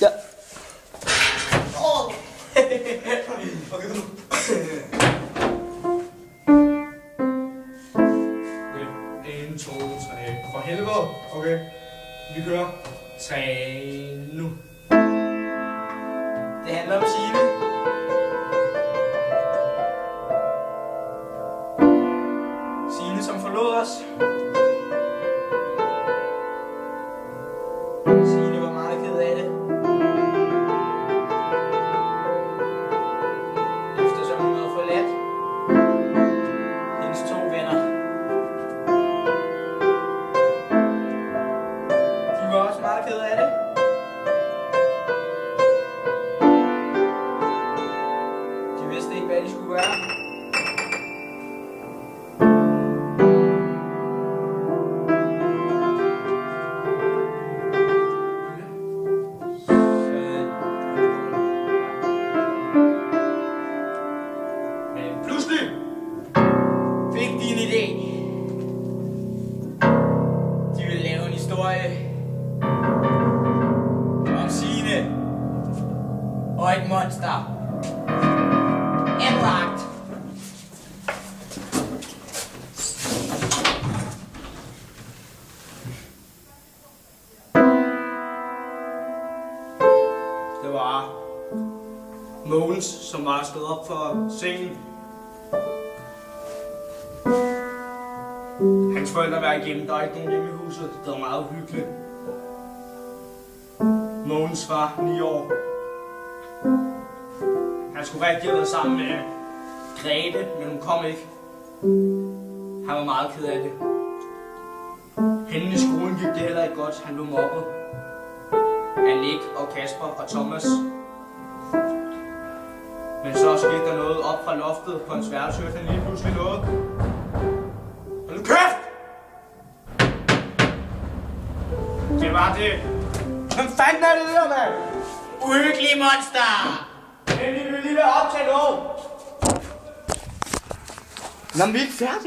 Ja. Okay, nu. Okay, 1, 2, 3. For helvede. Okay, vi kører. 3 nu. Det handler om Signe. Signe, som forlod os. Signe var meget ked af det. Eftersom hun havde forladt hendes 2 venner. De var også meget ked af det. De vidste ikke, hvad de skulle gøre. Men pludselig Fik de en idé. De ville lave en historie om Signe og et monster. Anbragt. det var Mogens, som var stået op for sengen. Hans forældre var igennem, der var ikke nogen hjemme i huset. Det var meget uhyggeligt. Mogens var 9 år. Han skulle rigtig have været sammen med Grete, men hun kom ikke. Han var meget ked af det. Hende i skolen gik det heller ikke godt. Han blev mobbet af Nick og Kasper og Thomas. Men så skete der noget op fra loftet på hans værelse, hørte han lige pludselig noget. Hold nu kæft! Det var det. Hvem fanden er det der, mand? Uhyggelig monster! Men vi vil lige være op til noget. Nå, men vi er ikke færdige.